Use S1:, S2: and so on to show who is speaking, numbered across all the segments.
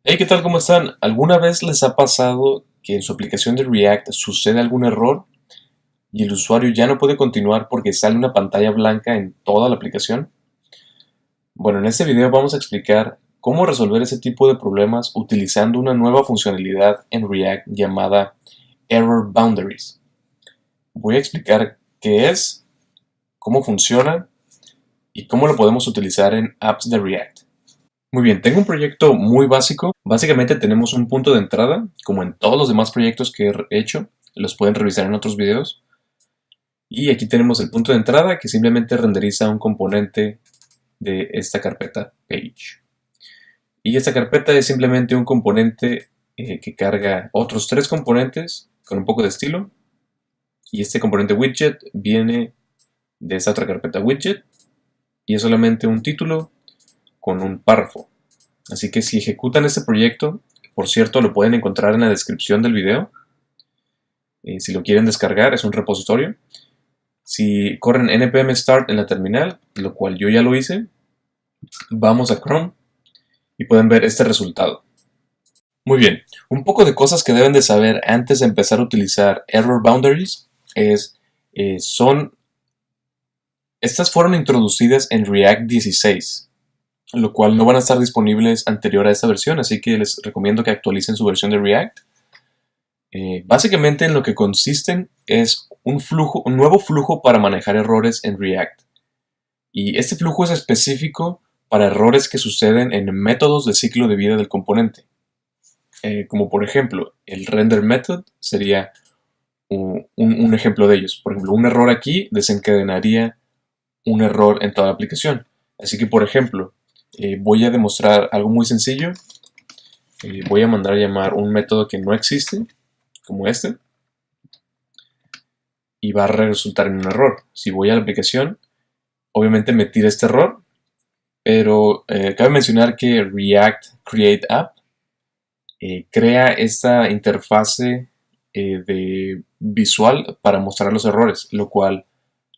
S1: Hey, ¿qué tal? ¿Cómo están? ¿Alguna vez les ha pasado que en su aplicación de React sucede algún error y el usuario ya no puede continuar porque sale una pantalla blanca en toda la aplicación? Bueno, en este video vamos a explicar cómo resolver ese tipo de problemas utilizando una nueva funcionalidad en React llamada Error Boundaries. Voy a explicar qué es, cómo funciona y cómo lo podemos utilizar en apps de React. Muy bien, tengo un proyecto muy básico. Básicamente tenemos un punto de entrada, como en todos los demás proyectos que he hecho. Los pueden revisar en otros videos. Y aquí tenemos el punto de entrada que simplemente renderiza un componente de esta carpeta page. Y esta carpeta es simplemente un componente que carga otros tres componentes con un poco de estilo. Y este componente widget viene de esta otra carpeta widget y es solamente un título con un párrafo. Así que si ejecutan este proyecto, por cierto, lo pueden encontrar en la descripción del video. Si lo quieren descargar, es un repositorio. Si corren npm start en la terminal, lo cual yo ya lo hice, vamos a Chrome y pueden ver este resultado. Muy bien, un poco de cosas que deben de saber antes de empezar a utilizar Error Boundaries son, estas fueron introducidas en React 16, lo cual no van a estar disponibles anterior a esta versión, así que les recomiendo que actualicen su versión de React. Básicamente en lo que consisten es un nuevo flujo para manejar errores en React. Y este flujo es específico para errores que suceden en métodos de ciclo de vida del componente. Como por ejemplo, el render method sería un ejemplo de ellos. Por ejemplo, un error aquí desencadenaría un error en toda la aplicación. Así que, por ejemplo, voy a demostrar algo muy sencillo. Voy a mandar a llamar un método que no existe, como este, y va a resultar en un error. Si voy a la aplicación, obviamente me tira este error, pero cabe mencionar que React Create App crea esta interfase de visual para mostrar los errores, lo cual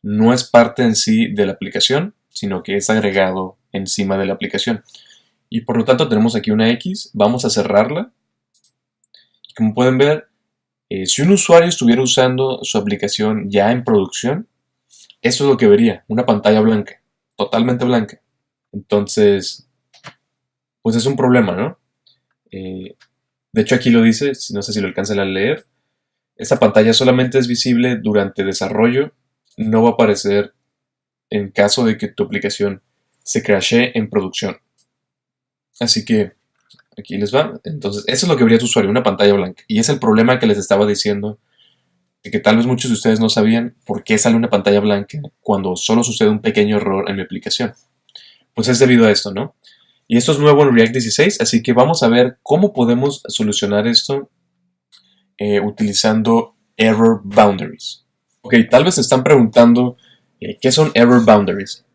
S1: no es parte en sí de la aplicación, sino que es agregado encima de la aplicación. Y por lo tanto tenemos aquí una X, vamos a cerrarla. Y como pueden ver, si un usuario estuviera usando su aplicación ya en producción, eso es lo que vería, una pantalla blanca, totalmente blanca. Entonces, pues es un problema, ¿no? De hecho aquí lo dice, no sé si lo alcanzan a leer, esta pantalla solamente es visible durante desarrollo, no va a aparecer en caso de que tu aplicación se crashee en producción. Así que aquí les va. Entonces, eso es lo que vería tu usuario, una pantalla blanca. Y es el problema que les estaba diciendo, de que tal vez muchos de ustedes no sabían por qué sale una pantalla blanca cuando solo sucede un pequeño error en mi aplicación. Pues es debido a esto, ¿no? Y esto es nuevo en React 16, así que vamos a ver cómo podemos solucionar esto utilizando Error Boundaries. Ok, tal vez se están preguntando qué son Error Boundaries.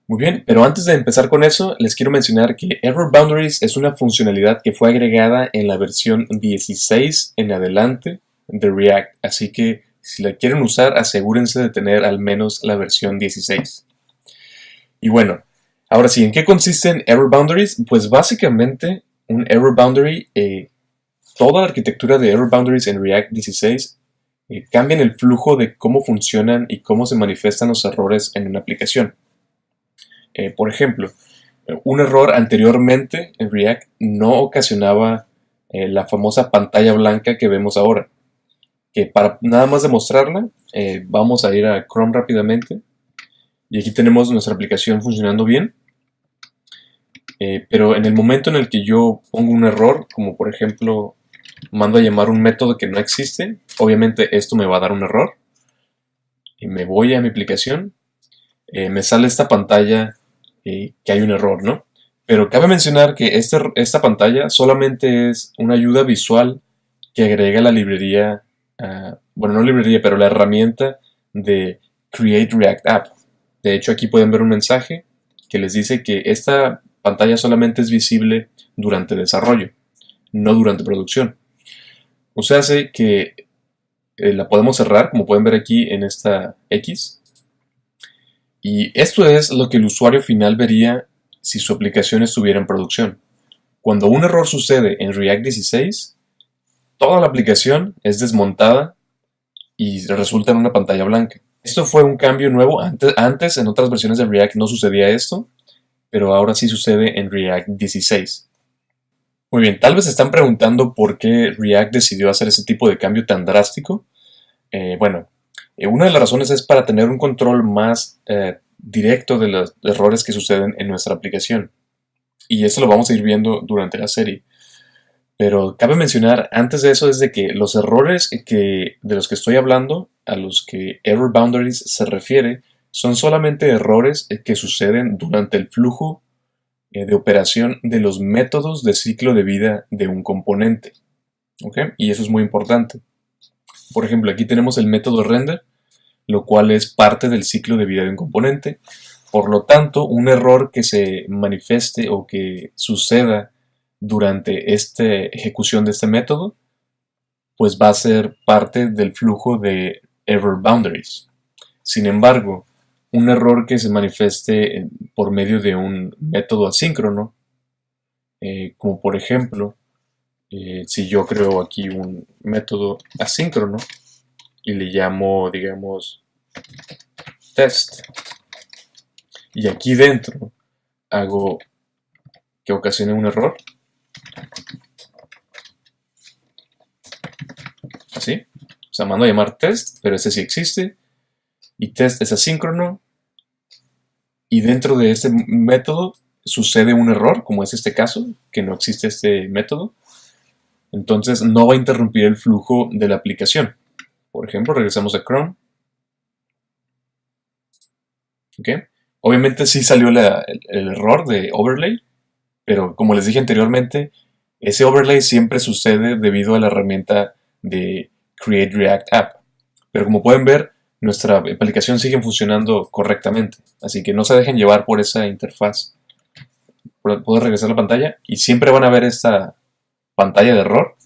S1: Muy bien, pero antes de empezar con eso, les quiero mencionar que Error Boundaries es una funcionalidad que fue agregada en la versión 16 en adelante de React, así que si la quieren usar, asegúrense de tener al menos la versión 16. Y bueno, ahora sí, ¿en qué consisten Error Boundaries? Pues básicamente un Error Boundary, toda la arquitectura de Error Boundaries en React 16 cambian el flujo de cómo funcionan y cómo se manifiestan los errores en una aplicación. Por ejemplo, un error anteriormente en React no ocasionaba la famosa pantalla blanca que vemos ahora. Que para nada más demostrarla, vamos a ir a Chrome rápidamente. Y aquí tenemos nuestra aplicación funcionando bien. Pero en el momento en el que yo pongo un error, como por ejemplo mando a llamar un método que no existe, obviamente esto me va a dar un error. Y me voy a mi aplicación, me sale esta pantalla que hay un error, ¿no? Pero cabe mencionar que esta pantalla solamente es una ayuda visual que agrega la librería, bueno, no librería, pero la herramienta de Create React App. De hecho, aquí pueden ver un mensaje que les dice que esta pantalla solamente es visible durante desarrollo, no durante producción. O sea, hace que la podemos cerrar, como pueden ver aquí en esta X. Y esto es lo que el usuario final vería si su aplicación estuviera en producción. Cuando un error sucede en React 16, toda la aplicación es desmontada y resulta en una pantalla blanca. Esto fue un cambio nuevo. Antes en otras versiones de React no sucedía esto, pero ahora sí sucede en React 16. Muy bien, tal vez se están preguntando por qué React decidió hacer ese tipo de cambio tan drástico. Una de las razones es para tener un control más directo de los errores que suceden en nuestra aplicación. Y eso lo vamos a ir viendo durante la serie. Pero cabe mencionar antes de eso es de que los errores de los que estoy hablando, a los que Error Boundaries se refiere, son solamente errores que suceden durante el flujo de operación de los métodos de ciclo de vida de un componente. ¿Ok? Y eso es muy importante. Por ejemplo, aquí tenemos el método render, lo cual es parte del ciclo de vida de un componente. Por lo tanto, un error que se manifieste o que suceda durante esta ejecución de este método, pues va a ser parte del flujo de Error Boundaries. Sin embargo, un error que se manifieste por medio de un método asíncrono, como por ejemplo, si yo creo aquí un método asíncrono y le llamo, digamos, test, y aquí dentro hago que ocasione un error, así, o sea, mando a llamar test, pero ese sí existe, y test es asíncrono, y dentro de este método sucede un error, como es este caso, que no existe este método, entonces no va a interrumpir el flujo de la aplicación. Por ejemplo, regresamos a Chrome. ¿Okay? Obviamente sí salió el error de overlay, pero como les dije anteriormente, ese overlay siempre sucede debido a la herramienta de Create React App. Pero como pueden ver, nuestra aplicación sigue funcionando correctamente, así que no se dejen llevar por esa interfaz. Puedo regresar a la pantalla y siempre van a ver esta pantalla de error.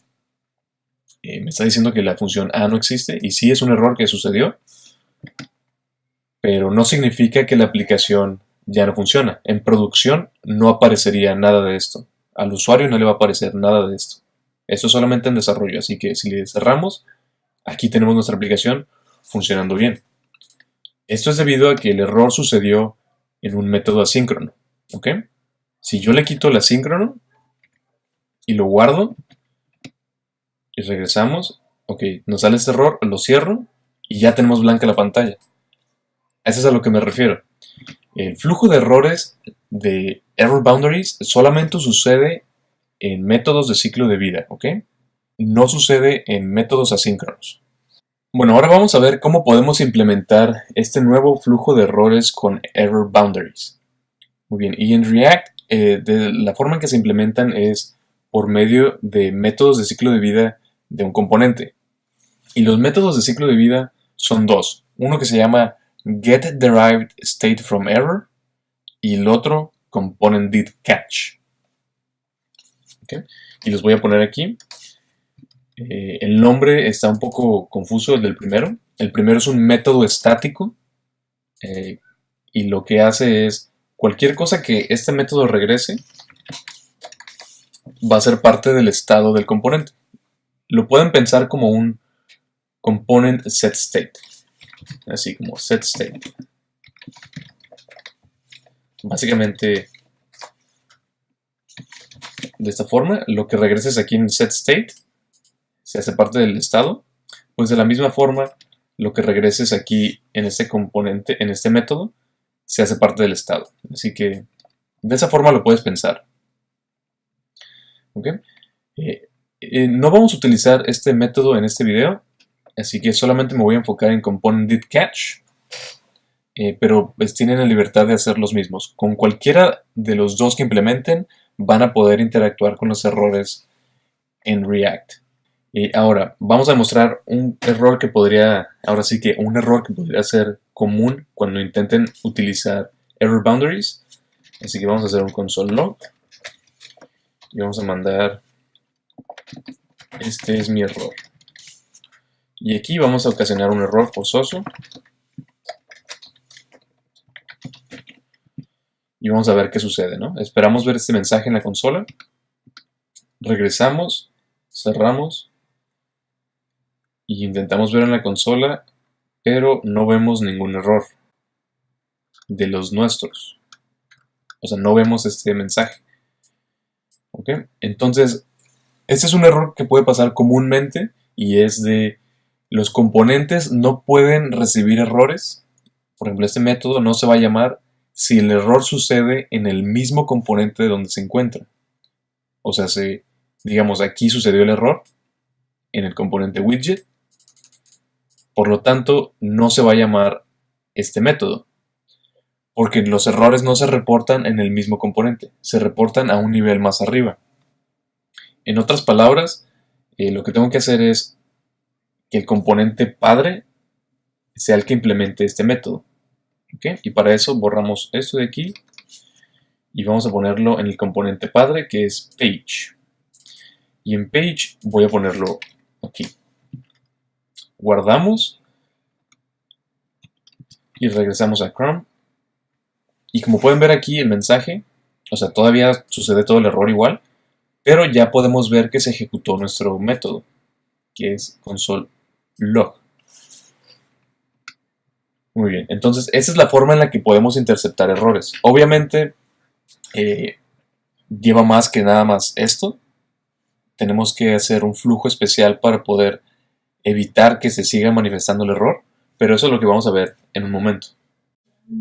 S1: Me está diciendo que la función A no existe y sí es un error que sucedió, pero no significa que la aplicación ya no funciona. En producción no aparecería nada de esto. Al usuario no le va a aparecer nada de esto. Esto es solamente en desarrollo, así que si le cerramos, aquí tenemos nuestra aplicación funcionando bien. Esto es debido a que el error sucedió en un método asíncrono. ¿Ok? Si yo le quito el asíncrono y lo guardo y regresamos, ok, nos sale este error, lo cierro y ya tenemos blanca la pantalla. Eso es a lo que me refiero. El flujo de errores de Error Boundaries solamente sucede en métodos de ciclo de vida, ¿ok? No sucede en métodos asíncronos. Bueno, ahora vamos a ver cómo podemos implementar este nuevo flujo de errores con Error Boundaries. Muy bien, y en React, la forma en que se implementan es por medio de métodos de ciclo de vida de un componente. Y los métodos de ciclo de vida son dos. Uno que se llama getDerivedStateFromError y el otro componentDidCatch. ¿Okay? Y los voy a poner aquí. El nombre está un poco confuso, el del primero. El primero es un método estático y lo que hace es cualquier cosa que este método regrese va a ser parte del estado del componente. Lo pueden pensar como un component setState, así como setState. Básicamente de esta forma, lo que regreses aquí en setState se hace parte del estado, pues de la misma forma lo que regreses aquí en este componente, en este método, se hace parte del estado. Así que de esa forma lo puedes pensar. ¿Okay? No vamos a utilizar este método en este video, así que solamente me voy a enfocar en componentDidCatch, pero pues tienen la libertad de hacer los mismos. Con cualquiera de los dos que implementen, van a poder interactuar con los errores en React. Ahora, vamos a demostrar un error que podría, un error que podría ser común cuando intenten utilizar Error Boundaries. Así que vamos a hacer un console log y vamos a mandar, este es mi error. Y aquí vamos a ocasionar un error forzoso. Y vamos a ver qué sucede, ¿no? Esperamos ver este mensaje en la consola. regresamos, cerramos y intentamos ver en la consola, pero no vemos ningún error de los nuestros. O sea, no vemos este mensaje. ¿Ok? Entonces, este es un error que puede pasar comúnmente y es de los componentes no pueden recibir errores. Por ejemplo, este método no se va a llamar si el error sucede en el mismo componente donde se encuentra. O sea, si, digamos, aquí sucedió el error en el componente widget, por lo tanto, no se va a llamar este método, porque los errores no se reportan en el mismo componente, se reportan a un nivel más arriba. En otras palabras, lo que tengo que hacer es que el componente padre sea el que implemente este método. ¿Okay? Y para eso borramos esto de aquí y vamos a ponerlo en el componente padre, que es page. Y en page voy a ponerlo aquí. Guardamos y regresamos a Chrome. Y como pueden ver aquí el mensaje, o sea, todavía sucede todo el error igual, pero ya podemos ver que se ejecutó nuestro método, que es console log. Muy bien, entonces esa es la forma en la que podemos interceptar errores. Obviamente lleva más que nada más esto. Tenemos que hacer un flujo especial para poder evitar que se siga manifestando el error, pero eso es lo que vamos a ver en un momento.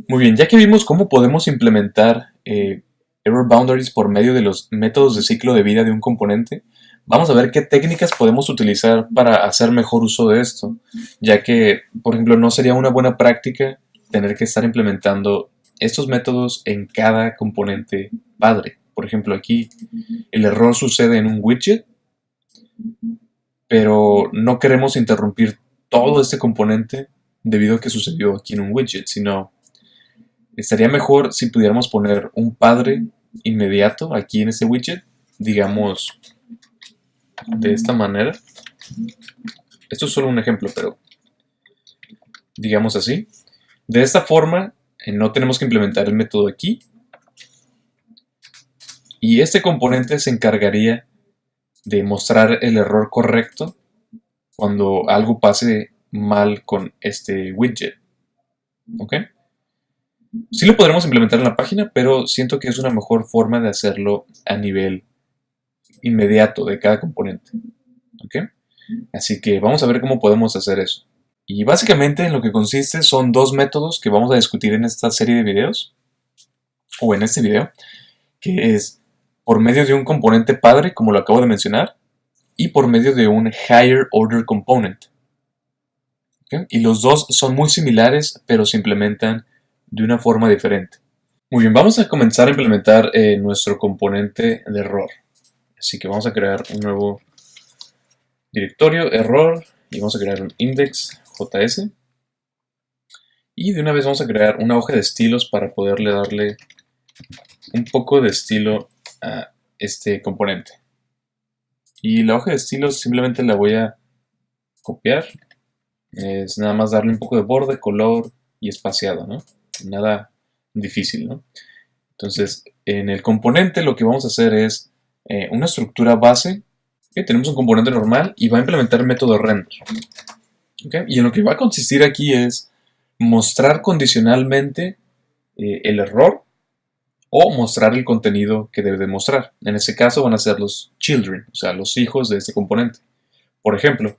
S1: Muy bien, ya que vimos cómo podemos implementar error boundaries por medio de los métodos de ciclo de vida de un componente, vamos a ver qué técnicas podemos utilizar para hacer mejor uso de esto, ya que, por ejemplo, no sería una buena práctica tener que estar implementando estos métodos en cada componente padre. Por ejemplo, aquí el error sucede en un widget, pero no queremos interrumpir todo este componente debido a que sucedió aquí en un widget, sino estaría mejor si pudiéramos poner un padre inmediato aquí en este widget, digamos de esta manera. Esto es solo un ejemplo, pero digamos así. De esta forma no tenemos que implementar el método aquí y este componente se encargaría de mostrar el error correcto cuando algo pase mal con este widget. ¿Ok? Sí lo podremos implementar en la página, pero siento que es una mejor forma de hacerlo a nivel inmediato de cada componente. ¿Ok? Así que vamos a ver cómo podemos hacer eso. Y básicamente en lo que consiste son dos métodos que vamos a discutir en esta serie de videos, o en este video, que es por medio de un componente padre, como lo acabo de mencionar, y por medio de un higher order component. ¿Okay? Y los dos son muy similares, pero se implementan de una forma diferente. Muy bien, vamos a comenzar a implementar nuestro componente de error. Así que vamos a crear un nuevo directorio, error, y vamos a crear un index.js. Y de una vez vamos a crear una hoja de estilos para poderle darle un poco de estilo a este componente. Y la hoja de estilos simplemente la voy a copiar. Es nada más darle un poco de borde, color y espaciado, ¿no? Nada difícil, ¿no? Entonces, en el componente lo que vamos a hacer es una estructura base. ¿Okay? Tenemos un componente normal y va a implementar el método render. ¿Okay? Y en lo que va a consistir aquí es mostrar condicionalmente el error o mostrar el contenido que debe de mostrar. En este caso van a ser los children, o sea, los hijos de este componente. Por ejemplo,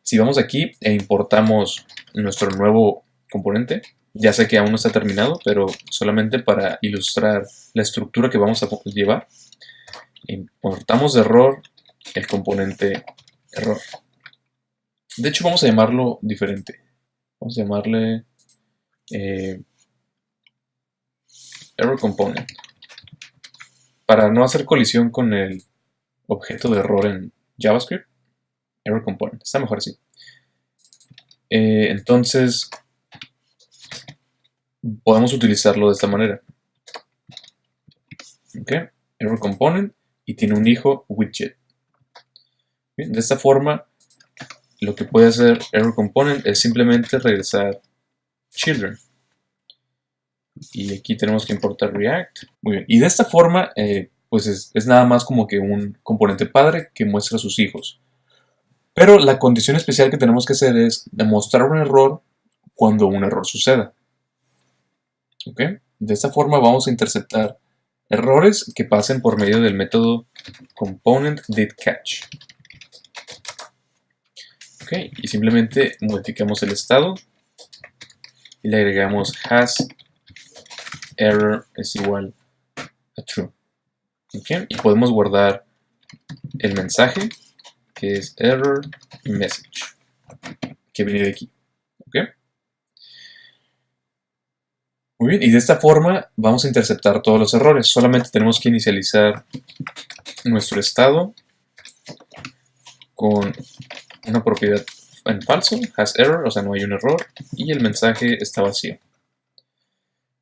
S1: si vamos aquí e importamos nuestro nuevo componente, ya sé que aún no está terminado, pero solamente para ilustrar la estructura que vamos a llevar, importamos de error el componente error. De hecho, vamos a llamarlo diferente. Vamos a llamarle error component, para no hacer colisión con el objeto de error en JavaScript. Error component, está mejor así. Entonces podemos utilizarlo de esta manera. ¿Okay? Error component y tiene un hijo widget. Bien, de esta forma lo que puede hacer error component es simplemente regresar children. Y aquí tenemos que importar React. Muy bien. Y de esta forma pues es nada más como que un componente padre que muestra a sus hijos. Pero la condición especial que tenemos que hacer es demostrar un error cuando un error suceda. ¿Ok? De esta forma vamos a interceptar errores que pasen por medio del método component_did_catch. ¿Ok? Y simplemente modificamos el estado y le agregamos hasError es igual a true. ¿Ok? Y podemos guardar el mensaje que es error message que viene de aquí. ¿Ok? Muy bien, y de esta forma vamos a interceptar todos los errores. Solamente tenemos que inicializar nuestro estado con una propiedad en falso, hasError, o sea, no hay un error, y el mensaje está vacío.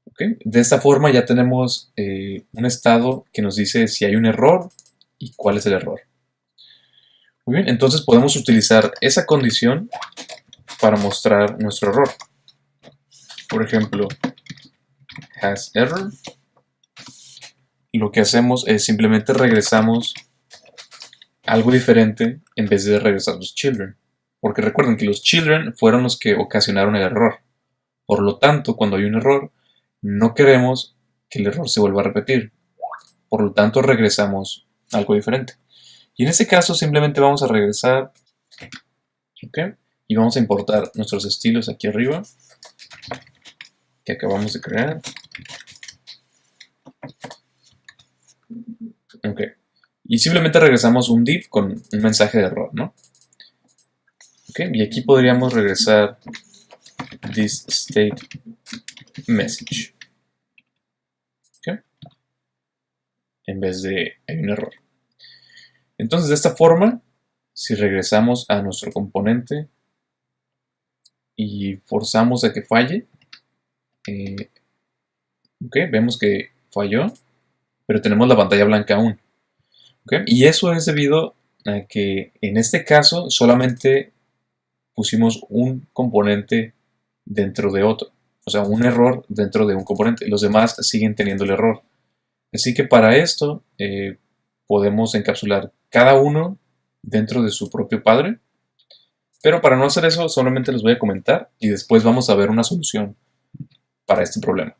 S1: ¿Okay? De esta forma ya tenemos un estado que nos dice si hay un error y cuál es el error. Muy bien, entonces podemos utilizar esa condición para mostrar nuestro error. Por ejemplo, hasError. Lo que hacemos es simplemente regresamos algo diferente en vez de regresar los children. Porque recuerden que los children fueron los que ocasionaron el error. Por lo tanto, cuando hay un error, no queremos que el error se vuelva a repetir. Por lo tanto, regresamos algo diferente. Y en este caso simplemente vamos a regresar, ¿ok? Y vamos a importar nuestros estilos aquí arriba que acabamos de crear. Ok. Y simplemente regresamos un div con un mensaje de error, ¿no? Ok. Y aquí podríamos regresar this state message. ¿Ok? En vez de hay un error. Entonces, de esta forma, si regresamos a nuestro componente y forzamos a que falle, ok, vemos que falló, pero tenemos la pantalla blanca aún. ¿Okay? Y eso es debido a que en este caso solamente pusimos un componente dentro de otro. O sea, un error dentro de un componente. Los demás siguen teniendo el error. Así que para esto podemos encapsular cada uno dentro de su propio padre. Pero para no hacer eso solamente les voy a comentar y después vamos a ver una solución para este problema.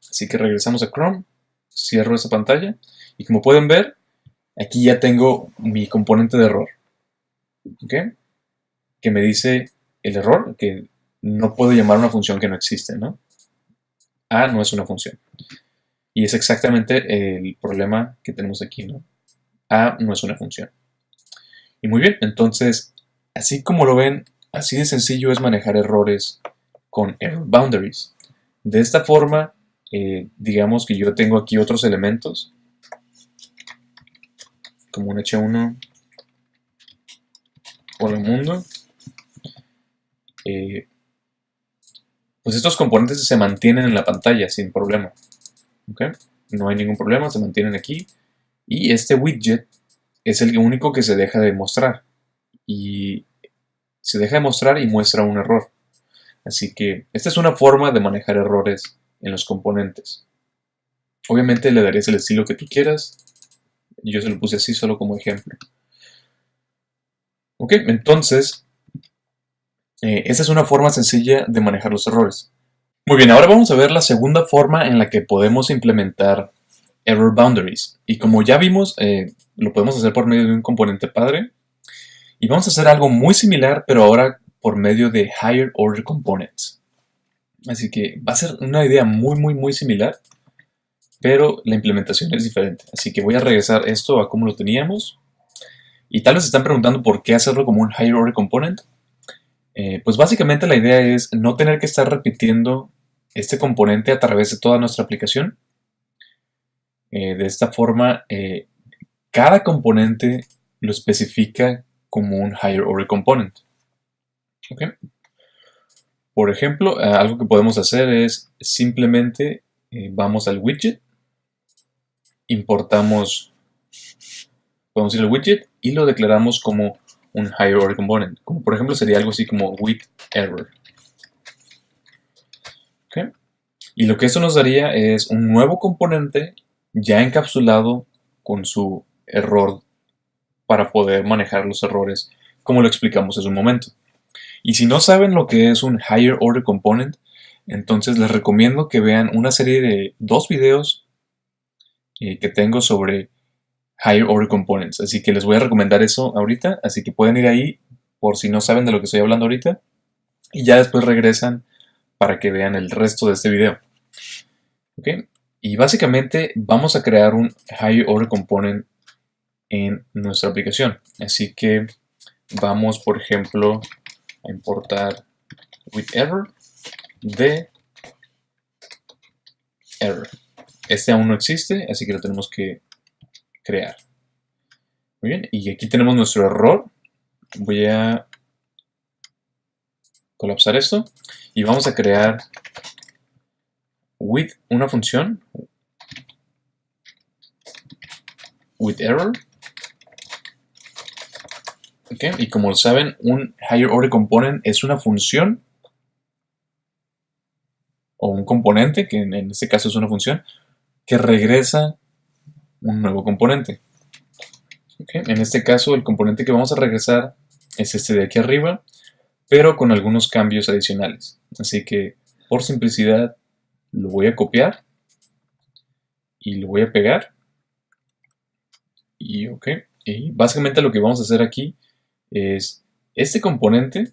S1: Así que regresamos a Chrome, cierro esa pantalla y como pueden ver, aquí ya tengo mi componente de error, ¿ok? Que me dice el error, que no puedo llamar a una función que no existe, ¿no? A no es una función. Y es exactamente el problema que tenemos aquí, ¿no? A no es una función. Y muy bien, entonces, así como lo ven, así de sencillo es manejar errores con error boundaries. De esta forma, digamos que yo tengo aquí otros elementos, como un h1 hola mundo. Pues estos componentes se mantienen en la pantalla sin problema. ¿Okay? No hay ningún problema, se mantienen aquí. Y este widget es el único que se deja de mostrar. Y se deja de mostrar y muestra un error. Así que esta es una forma de manejar errores en los componentes. Obviamente le darías el estilo que tú quieras. Yo se lo puse así solo como ejemplo. Ok, entonces esa es una forma sencilla de manejar los errores. Muy bien, ahora vamos a ver la segunda forma en la que podemos implementar error boundaries. Y como ya vimos, lo podemos hacer por medio de un componente padre. Y vamos a hacer algo muy similar, pero ahora por medio de higher order components. Así que va a ser una idea muy similar, pero la implementación es diferente. Así que voy a regresar esto a como lo teníamos. Y tal vez se están preguntando por qué hacerlo como un higher order component. Pues básicamente la idea es no tener que estar repitiendo este componente a través de toda nuestra aplicación. De esta forma, cada componente lo especifica como un higher order component. ¿Okay? Por ejemplo, algo que podemos hacer es simplemente vamos al widget, importamos, podemos ir al widget y lo declaramos como un higher order component. Como por ejemplo sería algo así como with error. ¿Okay? Y lo que eso nos daría es un nuevo componente ya encapsulado con su error para poder manejar los errores como lo explicamos hace un momento. Y si no saben lo que es un Higher Order Component, entonces les recomiendo que vean una serie de 2 videos que tengo sobre Higher Order Components. Así que les voy a recomendar eso ahorita, así que pueden ir ahí por si no saben de lo que estoy hablando ahorita y ya después regresan para que vean el resto de este video. ¿Ok? Y básicamente vamos a crear un Higher Order Component en nuestra aplicación. Así que vamos, por ejemplo, a importar withError de error. Este aún no existe, así que lo tenemos que crear. Muy bien, y aquí tenemos nuestro error. Voy a colapsar esto y vamos a crear with una función withError. Okay. Y como saben, un Higher Order Component es una función o un componente, que en este caso es una función, que regresa un nuevo componente. Okay. En este caso, el componente que vamos a regresar es este de aquí arriba, pero con algunos cambios adicionales. Así que, por simplicidad, lo voy a copiar y lo voy a pegar. Y ok. Y básicamente lo que vamos a hacer aquí es este componente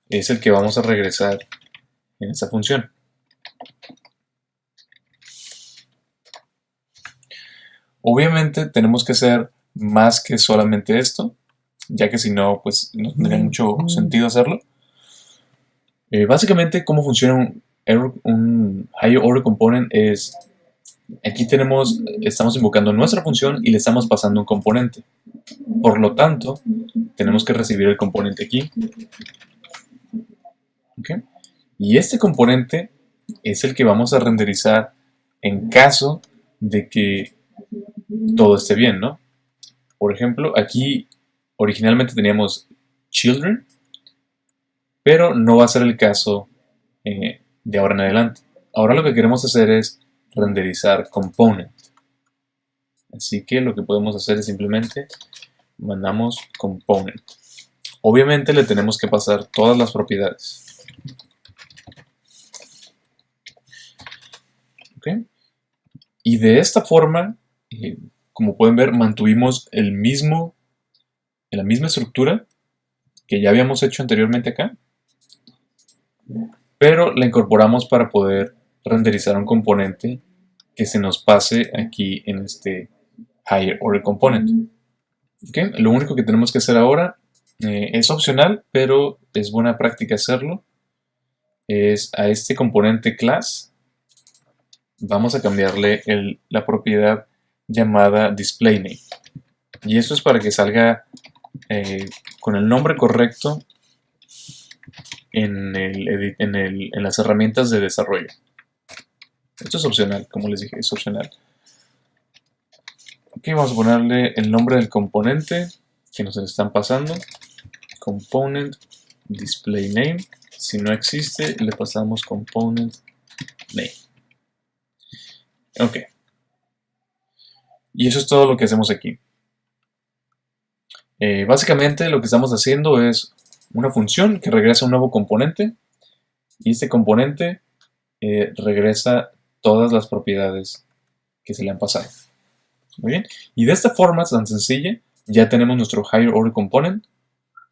S1: es el que vamos a regresar en esta función. Obviamente tenemos que hacer más que solamente esto, ya que si no, pues no tendría mucho sentido hacerlo. Básicamente, cómo funciona un Higher Order Component es, aquí estamos invocando nuestra función y le estamos pasando un componente. Por lo tanto, tenemos que recibir el componente aquí. ¿Okay? Y este componente es el que vamos a renderizar en caso de que todo esté bien, ¿no? Por ejemplo, aquí originalmente teníamos children, pero no va a ser el caso de ahora en adelante. Ahora lo que queremos hacer es renderizar component. Así que lo que podemos hacer es simplemente mandamos component. Obviamente le tenemos que pasar todas las propiedades. ¿Okay? Y de esta forma, como pueden ver, mantuvimos la misma estructura que ya habíamos hecho anteriormente acá, pero la incorporamos para poder renderizar un componente que se nos pase aquí en este Higher Order Component. ¿Okay? Lo único que tenemos que hacer ahora es opcional, pero es buena práctica hacerlo. Es a este componente class vamos a cambiarle la propiedad llamada displayName. Y esto es para que salga con el nombre correcto en las herramientas de desarrollo. Esto es opcional, como les dije, es opcional. Aquí vamos a ponerle el nombre del componente que nos están pasando. Component displayName. Si no existe, le pasamos component name. Ok. Y eso es todo lo que hacemos aquí. Básicamente lo que estamos haciendo es una función que regresa un nuevo componente y este componente regresa todas las propiedades que se le han pasado. Muy bien. Y de esta forma tan sencilla ya tenemos nuestro Higher Order Component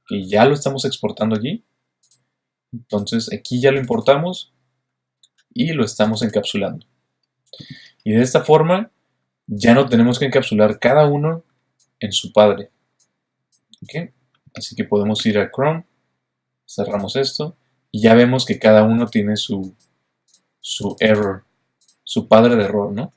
S1: que ya lo estamos exportando allí. Entonces aquí ya lo importamos y lo estamos encapsulando. Y de esta forma ya no tenemos que encapsular cada uno en su padre. ¿Okay? Así que podemos ir a Chrome, cerramos esto y ya vemos que cada uno tiene su error, su padre de error, ¿no?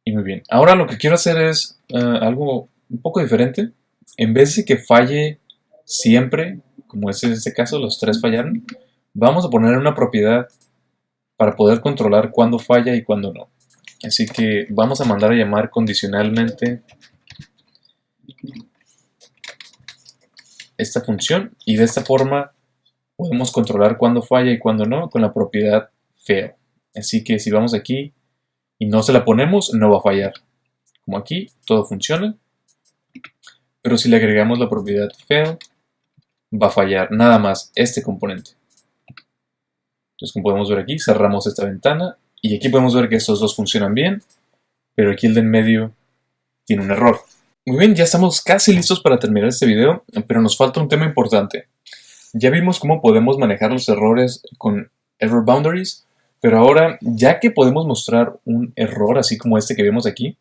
S1: Y muy bien. Ahora lo que quiero hacer es algo un poco diferente. En vez de que falle siempre, como es en este caso, los 3 fallaron, vamos a poner una propiedad para poder controlar cuándo falla y cuándo no. Así que vamos a mandar a llamar condicionalmente esta función y de esta forma podemos controlar cuándo falla y cuándo no con la propiedad fail. Así que si vamos aquí y no se la ponemos, no va a fallar. Como aquí, todo funciona. Pero si le agregamos la propiedad fail, va a fallar nada más este componente. Entonces, como podemos ver aquí, cerramos esta ventana y aquí podemos ver que estos dos funcionan bien, pero aquí el de en medio tiene un error. Muy bien, ya estamos casi listos para terminar este video, pero nos falta un tema importante. Ya vimos cómo podemos manejar los errores con Error Boundaries, pero ahora, ya que podemos mostrar un error así como este que vemos aquí,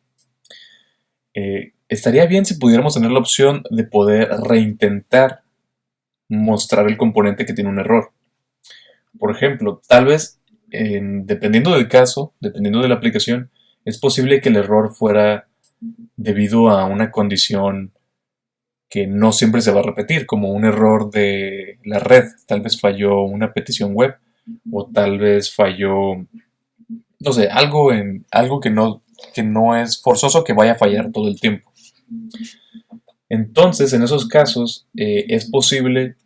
S1: estaría bien si pudiéramos tener la opción de poder reintentar mostrar el componente que tiene un error. Por ejemplo, tal vez, dependiendo del caso, dependiendo de la aplicación, es posible que el error fuera debido a una condición que no siempre se va a repetir, como un error de la red. Tal vez falló una petición web o tal vez falló, no sé, algo que no es forzoso que vaya a fallar todo el tiempo. Entonces, en esos casos, es posible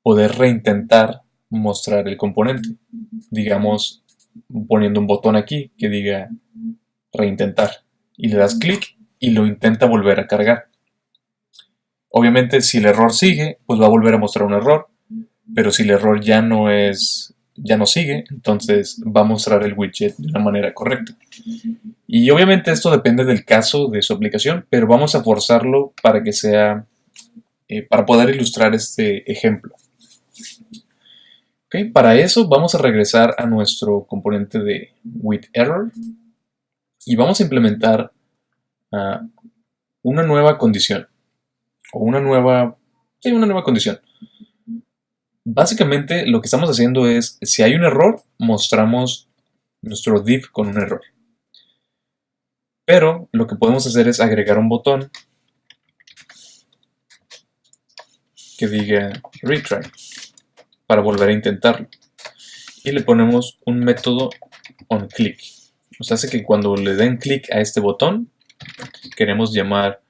S1: poder reintentar mostrar el componente. Digamos, poniendo un botón aquí que diga reintentar. Y le das clic y lo intenta volver a cargar. Obviamente, si el error sigue, pues va a volver a mostrar un error. Pero si el error ya no sigue, entonces va a mostrar el widget de una manera correcta. Y obviamente esto depende del caso de su aplicación, pero vamos a forzarlo para que sea, para poder ilustrar este ejemplo. Okay, para eso vamos a regresar a nuestro componente de withError y vamos a implementar una nueva condición o una nueva condición. Básicamente lo que estamos haciendo es, si hay un error, mostramos nuestro div con un error. Pero lo que podemos hacer es agregar un botón que diga retry para volver a intentarlo. Y le ponemos un método onClick. Nos hace que cuando le den clic a este botón, queremos llamar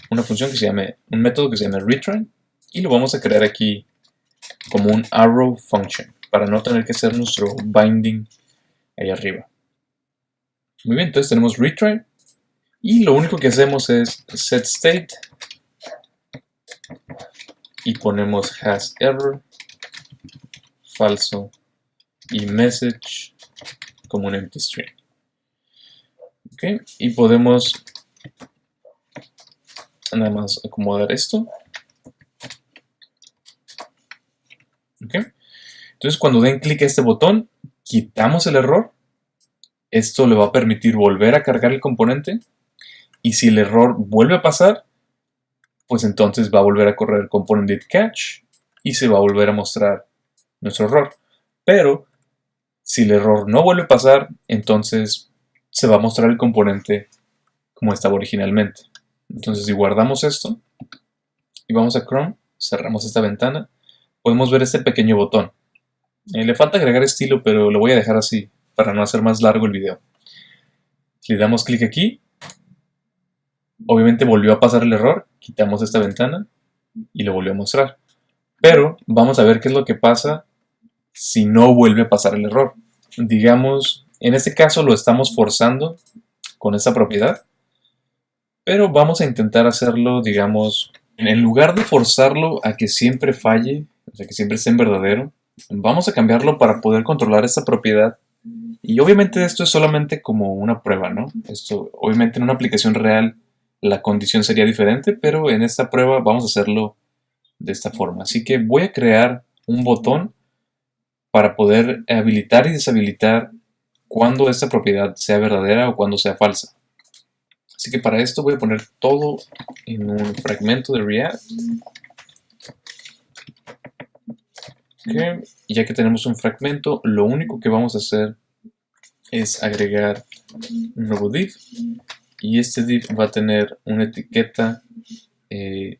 S1: una función que se llame, un método que se llame retry, y lo vamos a crear aquí como un arrow function, para no tener que hacer nuestro binding ahí arriba. Muy bien, entonces tenemos retry, y lo único que hacemos es setState, y ponemos hasError, falso, y message como un empty string. Okay, y podemos nada más acomodar esto. Okay. Entonces cuando den clic a este botón, quitamos el error. Esto le va a permitir volver a cargar el componente. Y si el error vuelve a pasar, pues entonces va a volver a correr el component catch y se va a volver a mostrar nuestro error. Pero si el error no vuelve a pasar, entonces se va a mostrar el componente como estaba originalmente. Entonces si guardamos esto y vamos a Chrome, cerramos esta ventana, podemos ver este pequeño botón. Le falta agregar estilo, pero lo voy a dejar así para no hacer más largo el video. Le damos clic aquí. Obviamente volvió a pasar el error, quitamos esta ventana y lo volvió a mostrar. Pero vamos a ver qué es lo que pasa si no vuelve a pasar el error. Digamos, en este caso lo estamos forzando con esta propiedad, pero vamos a intentar hacerlo, digamos, en lugar de forzarlo a que siempre falle, o sea, que siempre esté en verdadero, vamos a cambiarlo para poder controlar esta propiedad. Y obviamente esto es solamente como una prueba, ¿no? Esto, obviamente en una aplicación real la condición sería diferente, pero en esta prueba vamos a hacerlo de esta forma. Así que voy a crear un botón para poder habilitar y deshabilitar cuando esta propiedad sea verdadera o cuando sea falsa. Así que para esto voy a poner todo en un fragmento de React. Okay. Y ya que tenemos un fragmento, lo único que vamos a hacer es agregar un nuevo div. Y este div va a tener una etiqueta que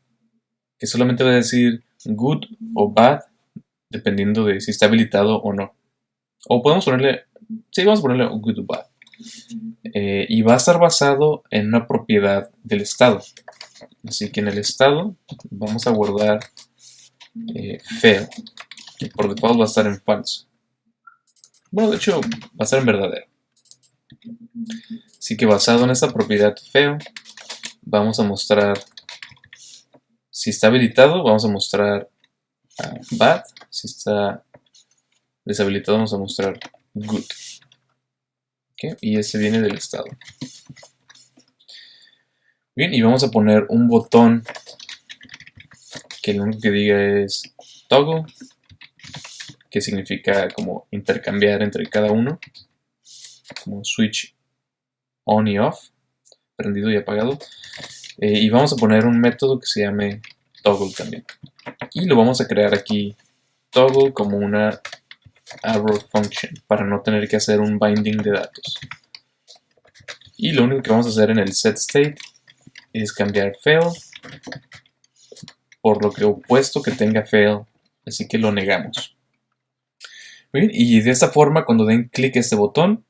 S1: solamente va a decir good o bad, dependiendo de si está habilitado o no. O podemos ponerle, sí, vamos a ponerle good o bad. Y va a estar basado en una propiedad del estado. Así que en el estado vamos a guardar fail, que por default va a estar en falso. Bueno, de hecho, va a ser en verdadero. Así que basado en esta propiedad feo, vamos a mostrar, si está habilitado, vamos a mostrar bad. Si está deshabilitado, vamos a mostrar good. ¿Okay? Y ese viene del estado. Bien, y vamos a poner un botón que lo único que diga es toggle, que significa como intercambiar entre cada uno, como switch on y off, prendido y apagado. Y vamos a poner un método que se llame toggle también. Y lo vamos a crear aquí toggle como una arrow function para no tener que hacer un binding de datos. Y lo único que vamos a hacer en el set state es cambiar fail por lo que opuesto que tenga fail, así que lo negamos. Muy bien, y de esta forma cuando den clic a este botón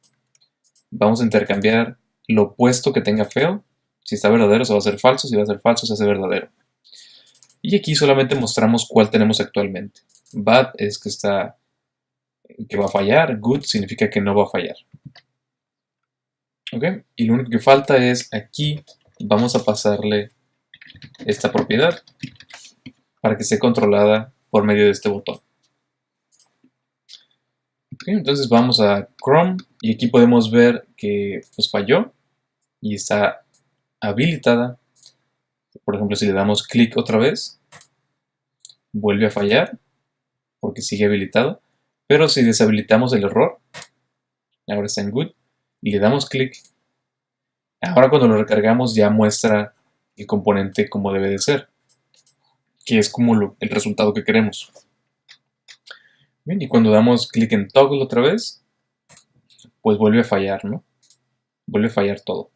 S1: vamos a intercambiar lo opuesto que tenga fail. Si está verdadero se va a hacer falso, si va a ser falso se hace verdadero. Y aquí solamente mostramos cuál tenemos actualmente. Bad es que va a fallar, good significa que no va a fallar. ¿Ok? Y lo único que falta es aquí vamos a pasarle esta propiedad para que esté controlada por medio de este botón. ¿Ok? Entonces vamos a Chrome y aquí podemos ver que pues falló y está habilitada. Por ejemplo, si le damos clic otra vez, vuelve a fallar porque sigue habilitado. Pero si deshabilitamos el error, ahora está en good, y le damos clic, ahora cuando lo recargamos ya muestra el componente como debe de ser, que es como el resultado que queremos. Bien, y cuando damos clic en toggle otra vez, pues vuelve a fallar, ¿no? Vuelve a fallar todo.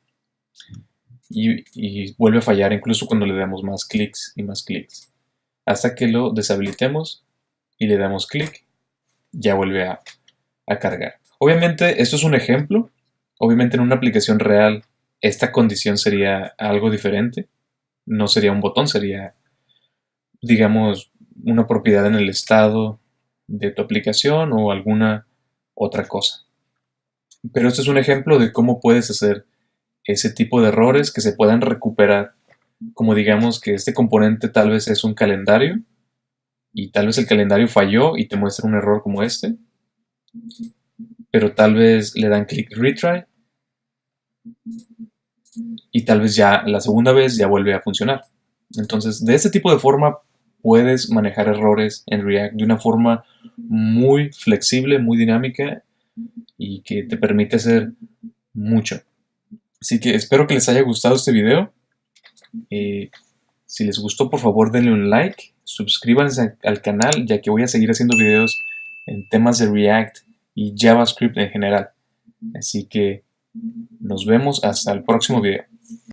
S1: Y vuelve a fallar incluso cuando le damos más clics y más clics. Hasta que lo deshabilitemos y le damos clic, ya vuelve a cargar. Obviamente esto es un ejemplo. Obviamente en una aplicación real esta condición sería algo diferente. No sería un botón, sería, digamos, una propiedad en el estado de tu aplicación o alguna otra cosa. Pero este es un ejemplo de cómo puedes hacer ese tipo de errores que se puedan recuperar. Como digamos que este componente tal vez es un calendario y tal vez el calendario falló y te muestra un error como este, pero tal vez le dan clic retry y tal vez ya la segunda vez ya vuelve a funcionar. Entonces, de este tipo de forma puedes manejar errores en React de una forma muy flexible, muy dinámica y que te permite hacer mucho. Así que espero que les haya gustado este video. Si les gustó, por favor denle un like, suscríbanse al canal ya que voy a seguir haciendo videos en temas de React y JavaScript en general. Así que nos vemos hasta el próximo video.